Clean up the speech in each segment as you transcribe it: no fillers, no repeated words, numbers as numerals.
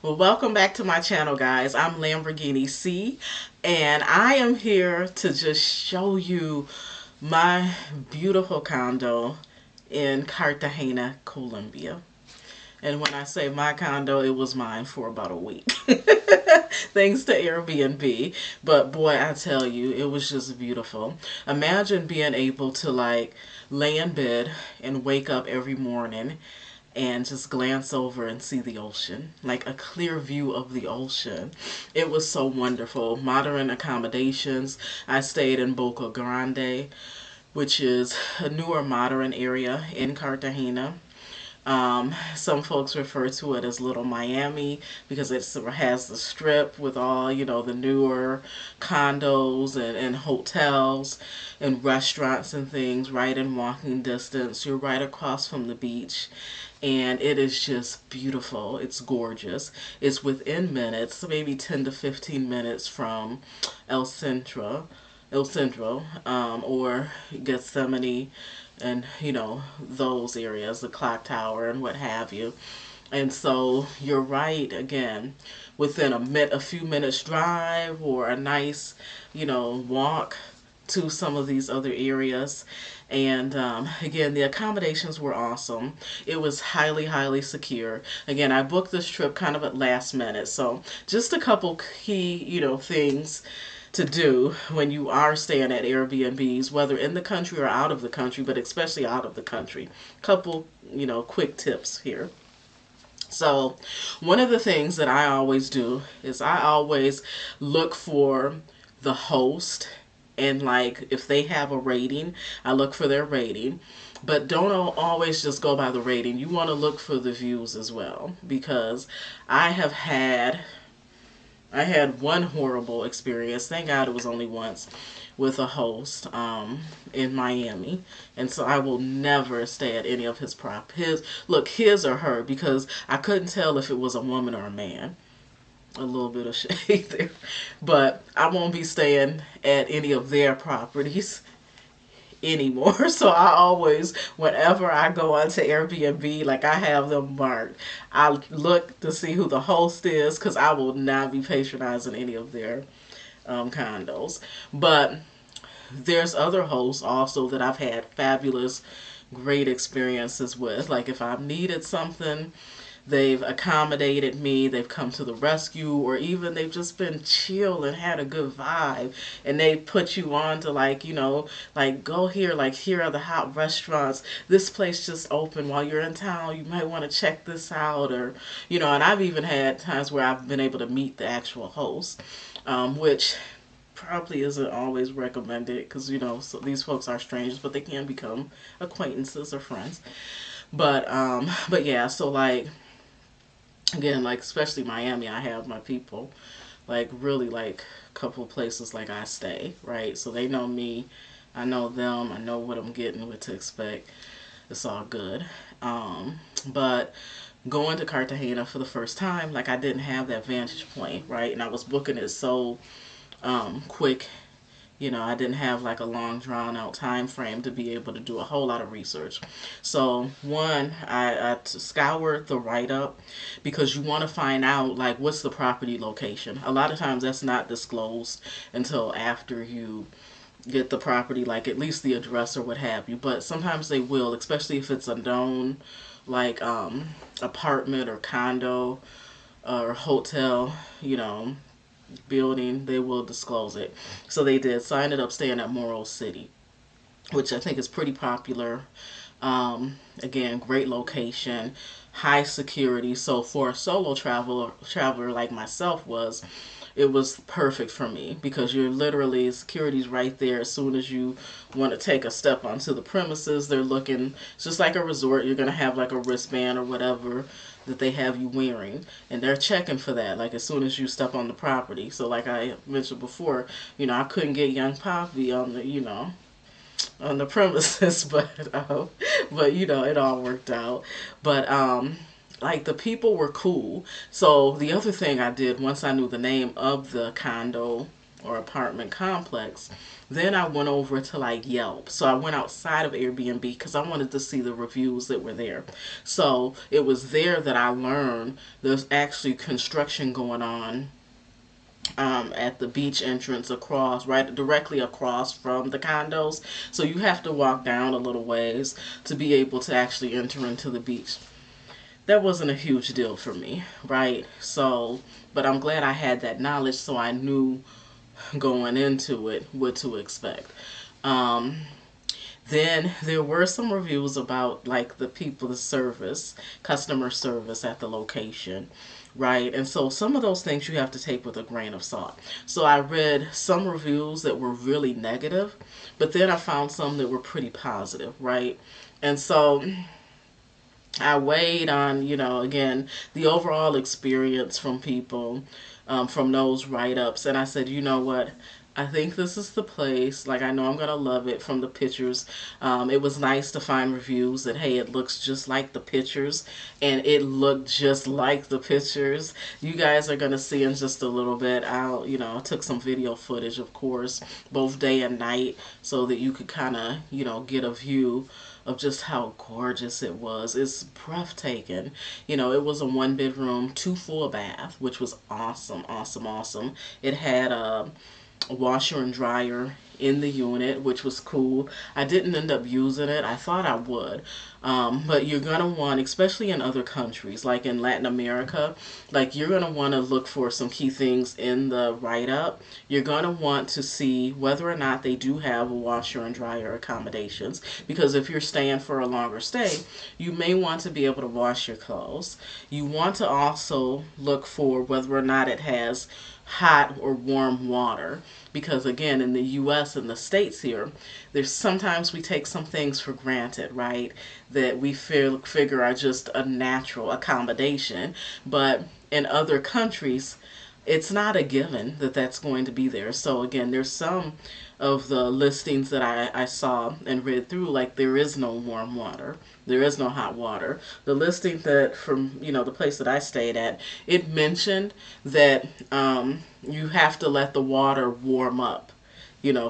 Well, welcome back to my channel, guys. I'm Lamborghini C, and I am here to just show you my beautiful condo in Cartagena, Colombia. And when I say my condo, it was mine for about a week. Thanks to Airbnb. But boy, I tell you, it was just beautiful. Imagine being able to like lay in bed and wake up every morning and just glance over and see the ocean, like a clear view of the ocean. It was so wonderful. Modern accommodations. I stayed in Boca Grande, which is a newer modern area in Cartagena. Some folks refer to it as Little Miami because it has the strip with all, the newer condos and hotels and restaurants and things right in walking distance. You're right across from the beach. And it is just beautiful. It's gorgeous. It's within minutes, maybe 10 to 15 minutes from El Centro, or Gethsemane, and those areas, the clock tower and what have you. And so you're right, again, within a few minutes drive or a nice walk to some of these other areas. And again, the accommodations were awesome. It was highly, highly secure. Again, I booked this trip kind of at last minute, so just a couple key things to do when you are staying at Airbnbs, whether in the country or out of the country, but especially out of the country. Couple, quick tips here. So, one of the things that I always do is I always look for the host, and like if they have a rating, I look for their rating. But don't always just go by the rating. You want to look for the views as well, because I have had I had one horrible experience. Thank God it was only once with a host in Miami, and so I will never stay at any of his or her, because I couldn't tell if it was a woman or a man. A little bit of shade there, but I won't be staying at any of their properties anymore. So I always, whenever I go onto Airbnb, like I have them marked. I look to see who the host is, because I will not be patronizing any of their condos. But there's other hosts also that I've had fabulous, great experiences with. Like if I've needed something, they've accommodated me, they've come to the rescue, or even they've just been chill and had a good vibe. And they put you on to like, like go here, like here are the hot restaurants. This place just opened while you're in town. You might want to check this out. Or, and I've even had times where I've been able to meet the actual host, which probably isn't always recommended, because so these folks are strangers, but they can become acquaintances or friends. But yeah, so like again, like especially Miami, I have my people, like really like a couple of places like I stay, right? So they know me, I know them, I know what I'm getting, what to expect. It's all good. But going to Cartagena for the first time, like I didn't have that vantage point, right? And I was booking it so quick. I didn't have like a long drawn out time frame to be able to do a whole lot of research. So one, I scoured the write up, because you want to find out like what's the property location. A lot of times that's not disclosed until after you get the property, like at least the address or what have you. But sometimes they will, especially if it's a known like apartment or condo or hotel, building, they will disclose it. So they did. So I ended up staying at Morros City, which I think is pretty popular. Again, great location, high security. So for a solo traveler like myself it was perfect for me, because you're literally, security's right there. As soon as you want to take a step onto the premises, they're looking. It's just like a resort. You're going to have like a wristband or whatever that they have you wearing, and they're checking for that like as soon as you step on the property. So like I mentioned before, I couldn't get young Poppy on the premises, but it all worked out. But like the people were cool. So the other thing I did, once I knew the name of the condo or apartment complex. Then I went over to like Yelp. So I went outside of Airbnb because I wanted to see the reviews that were there. So it was there that I learned there's actually construction going on at the beach entrance across, right directly across from the condos. So you have to walk down a little ways to be able to actually enter into the beach. That wasn't a huge deal for me, right? So, but I'm glad I had that knowledge so I knew going into it what to expect. Um, then there were some reviews about like the people, the service, customer service at the location, right? And so some of those things you have to take with a grain of salt. So I read some reviews that were really negative, but then I found some that were pretty positive, right? And so I weighed on, again, the overall experience from people, from those write ups. And I said, you know what? I think this is the place. Like, I know I'm going to love it from the pictures. It was nice to find reviews that, hey, it looks just like the pictures. And it looked just like the pictures. You guys are going to see in just a little bit. I took some video footage, of course, both day and night, so that you could kind of, get a view of just how gorgeous it was. It's breathtaking. It was a 1 bedroom, 2 full bath, which was awesome, awesome, awesome. It had a washer and dryer in the unit, which was cool. I didn't end up using it. I thought I would. But you're going to want, especially in other countries, like in Latin America, like you're going to want to look for some key things in the write-up. You're going to want to see whether or not they do have a washer and dryer accommodations, because if you're staying for a longer stay, you may want to be able to wash your clothes. You want to also look for whether or not it has hot or warm water, because again, in the US and the States here, there's sometimes we take some things for granted, right, that we figure are just a natural accommodation, but in other countries it's not a given that that's going to be there. So again, there's some of the listings that I saw and read through, like there is no warm water, there is no hot water. The listing that from the place that I stayed at, it mentioned that you have to let the water warm up,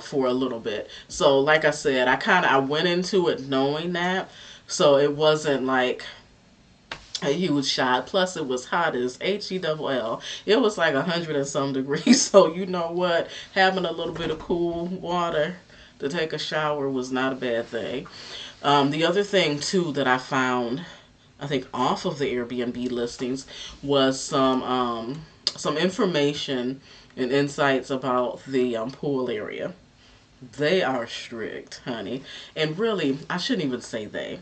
for a little bit. So like I said, I went into it knowing that, so it wasn't like a huge shot. Plus, it was hot as HELL. It was like 100 and some degrees. So you know what? Having a little bit of cool water to take a shower was not a bad thing. The other thing too that I found, I think off of the Airbnb listings, was some information and insights about the pool area. They are strict, honey. And really, I shouldn't even say they.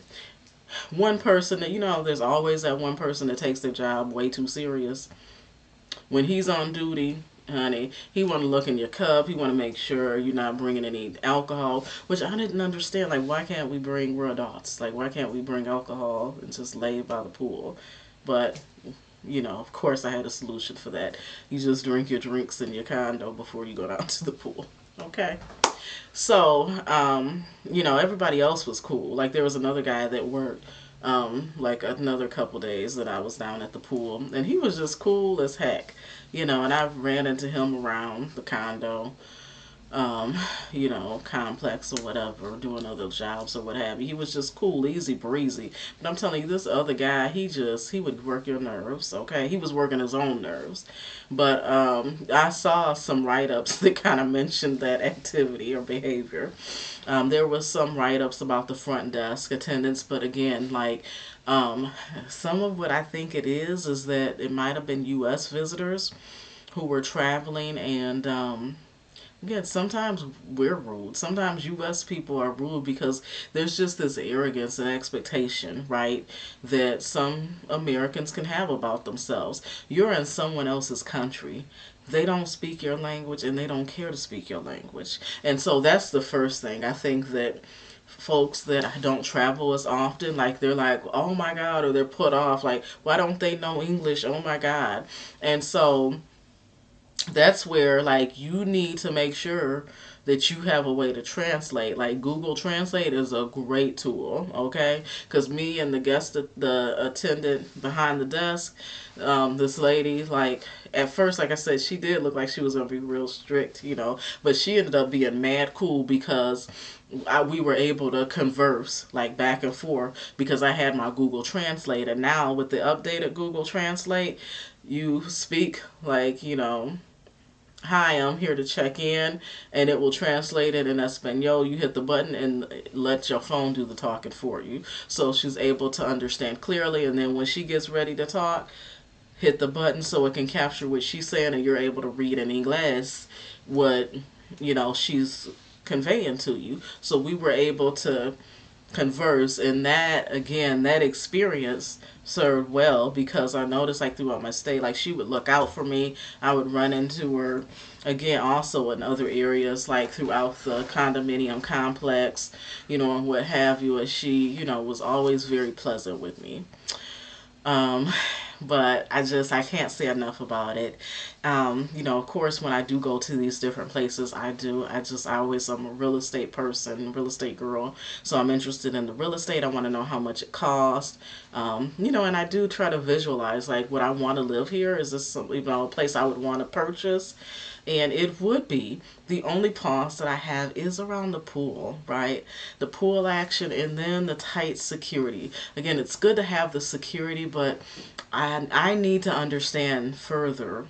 One person that, there's always that one person that takes their job way too serious. When he's on duty, honey, he want to look in your cup. He want to make sure you're not bringing any alcohol, which I didn't understand. Like, why can't we bring, we're adults. Like, why can't we bring alcohol and just lay by the pool? But, of course I had a solution for that. You just drink your drinks in your condo before you go down to the pool. Okay? So, everybody else was cool. Like, there was another guy that worked, like, another couple days that I was down at the pool, and he was just cool as heck, and I ran into him around the condo, um, complex or whatever, doing other jobs or what have you. He was just cool, easy breezy. But I'm telling you, this other guy, he would work your nerves, okay? He was working his own nerves. But I saw some write-ups that kind of mentioned that activity or behavior. There was some write-ups about the front desk attendants, but again, like, some of what I think it is that it might have been U.S. visitors who were traveling, and again, sometimes we're rude. Sometimes U.S. people are rude because there's just this arrogance and expectation, right, that some Americans can have about themselves. You're in someone else's country. They don't speak your language and they don't care to speak your language. And so that's the first thing. I think that folks that don't travel as often, like they're like, oh my God, or they're put off, like, why don't they know English? Oh my God. And so that's where like you need to make sure that you have a way to translate. Like Google Translate is a great tool, okay? Because me and the attendant behind the desk, this lady, like at first, like I said, she did look like she was gonna be real strict, but she ended up being mad cool because we were able to converse like back and forth because I had my Google Translate, and now with the updated Google Translate, you speak like hi, I'm here to check in, and it will translate it in Espanol. You hit the button and let your phone do the talking for you. So she's able to understand clearly, and then when she gets ready to talk, hit the button so it can capture what she's saying, and you're able to read in English what she's conveying to you. So we were able to converse, and that again, that experience served well because I noticed like throughout my stay, like she would look out for me. I would run into her again also in other areas like throughout the condominium complex, and what have you, and she was always very pleasant with me. um but I can't say enough about it. Of course, when I do go to these different places, I'm a real estate person, real estate girl. So I'm interested in the real estate. I want to know how much it costs. And I do try to visualize like what I want to live here. Is this some, a place I would want to purchase? And it would be. The only pause that I have is around the pool, right? The pool action and then the tight security. Again, it's good to have the security, but I need to understand further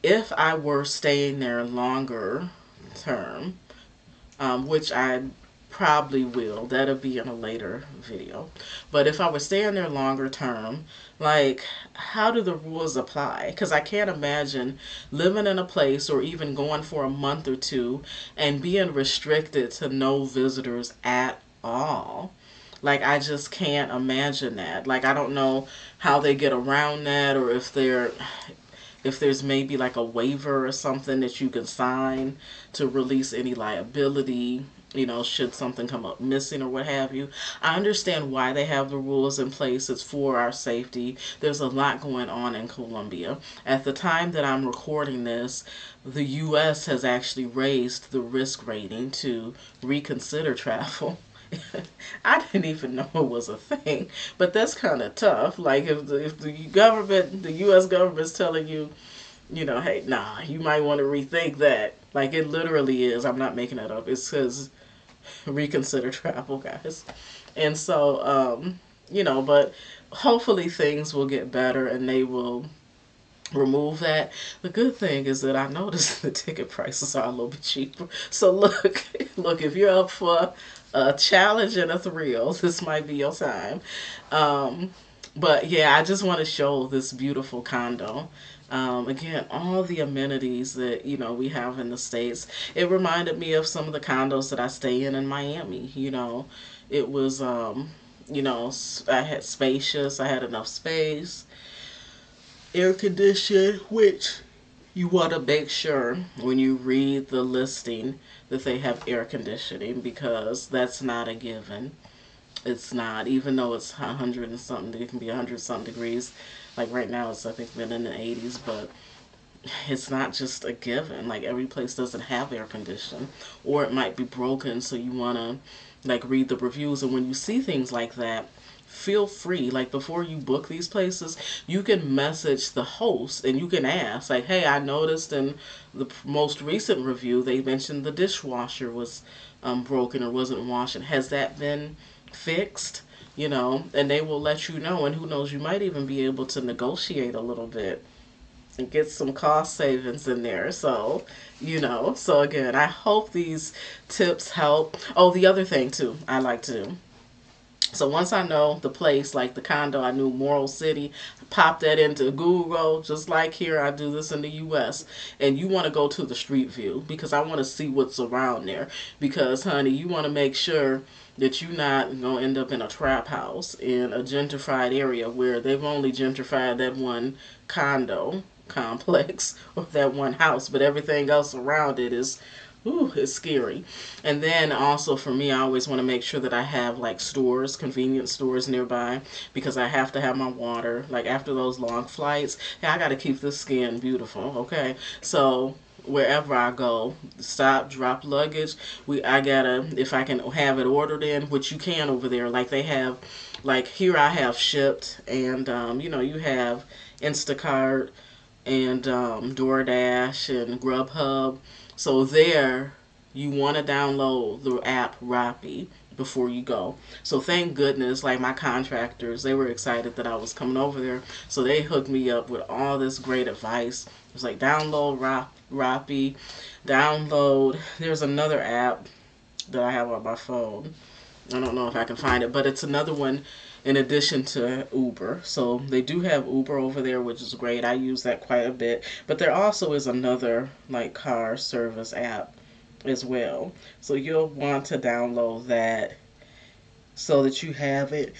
if I were staying there longer term, which I probably will. That'll be in a later video. But if I was staying there longer term, like how do the rules apply? Because I can't imagine living in a place or even going for a month or two and being restricted to no visitors at all. Like I just can't imagine that. Like I don't know how they get around that, or if there's maybe like a waiver or something that you can sign to release any liability, should something come up missing or what have you. I understand why they have the rules in place. It's for our safety. There's a lot going on in Colombia. At the time that I'm recording this, the U.S. has actually raised the risk rating to reconsider travel. I didn't even know it was a thing, but that's kind of tough. Like if the government, the U.S. government's telling you, hey, nah, you might want to rethink that. Like it literally is. I'm not making that up. It says reconsider travel, guys. And so, but hopefully things will get better and they will remove that. The good thing is that I noticed the ticket prices are a little bit cheaper. So look, look, if you're up for a challenge and a thrill, this might be your time. Um, but yeah, I just want to show this beautiful condo. Again, all the amenities that we have in the States. It reminded me of some of the condos that I stay in Miami. It was I had spacious. I had enough space, air conditioned, which you want to make sure when you read the listing that they have air conditioning because that's not a given. It's not, even though it's 100 and something, it can be 100 something degrees. Like right now, it's I think been in the 80s, but it's not just a given. Like every place doesn't have air conditioning, or it might be broken. So you want to like read the reviews, and when you see things like that, feel free, like before you book these places, you can message the host and you can ask like, hey, I noticed in the most recent review they mentioned the dishwasher was broken or wasn't washing. Has that been fixed? And they will let you know, and who knows, you might even be able to negotiate a little bit and get some cost savings in there. So so again, I hope these tips help. Oh, the other thing too I like to do, so once I know the place, like the condo, I knew Morros City, pop that into Google, just like here, I do this in the U.S. And you want to go to the street view because I want to see what's around there. Because, honey, you want to make sure that you're not going to end up in a trap house in a gentrified area where they've only gentrified that one condo complex or that one house, but everything else around it is, ooh, it's scary. And then also for me, I always want to make sure that I have like stores, convenience stores nearby because I have to have my water. Like after those long flights, hey, I got to keep the skin beautiful, okay? So wherever I go. Stop, drop luggage. I gotta, if I can have it ordered in, which you can over there. Like they have, like here I have Shipped, and you have Instacart and DoorDash and Grubhub. So there, you want to download the app Rappi before you go. So thank goodness, like my contractors, they were excited that I was coming over there. So they hooked me up with all this great advice. It was like download Rappi, download. There's another app that I have on my phone. I don't know if I can find it, but it's another one in addition to Uber. So they do have Uber over there, which is great. I use that quite a bit. But there also is another like car service app as well. So you'll want to download that so that you have it.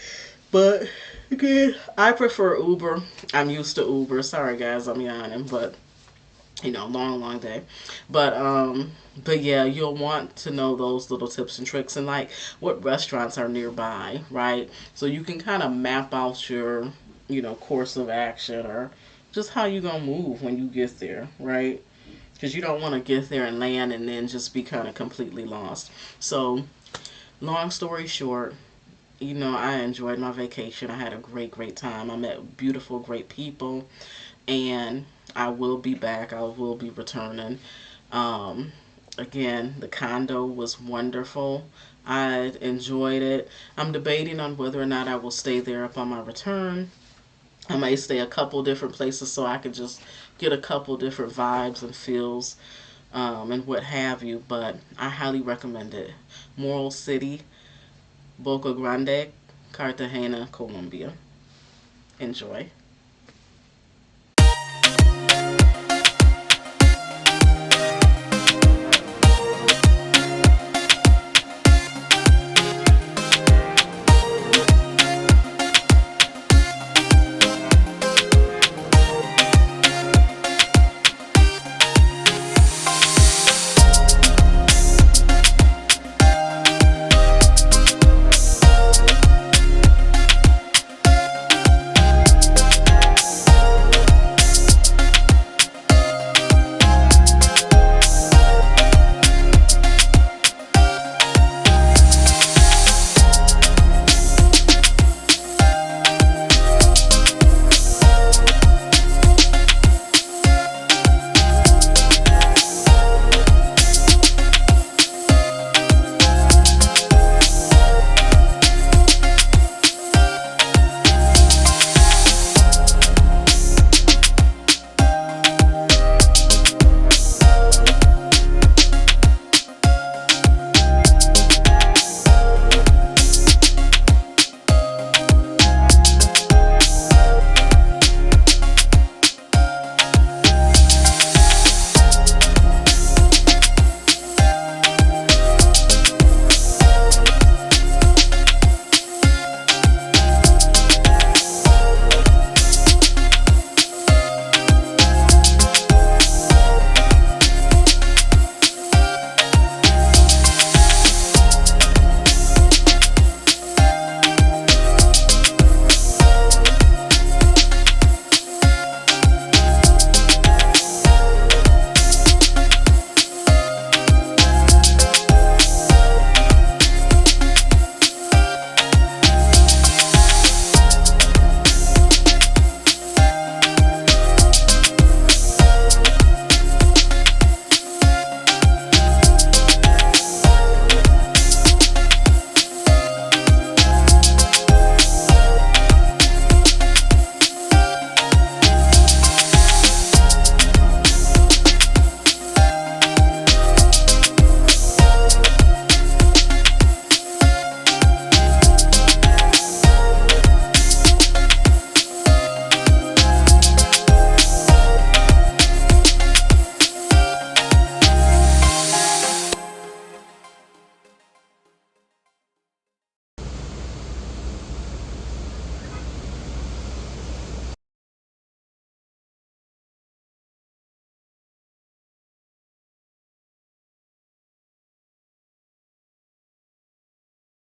But again, I prefer Uber. I'm used to Uber. Sorry guys, I'm yawning, but long day. But yeah, you'll want to know those little tips and tricks and like what restaurants are nearby, right? So you can kind of map out your, course of action or just how you gonna move when you get there, right? Because you don't want to get there and land and then just be kind of completely lost. So, long story short, I enjoyed my vacation. I had a great, great time. I met beautiful, great people, and I will be back. I will be returning. Um, Again, the condo was wonderful. I enjoyed it. I'm debating on whether or not I will stay there upon my return. I may stay a couple different places so I could just get a couple different vibes and feels and what have you. But I highly recommend it. Moral City, Boca Grande, Cartagena, Colombia. Enjoy.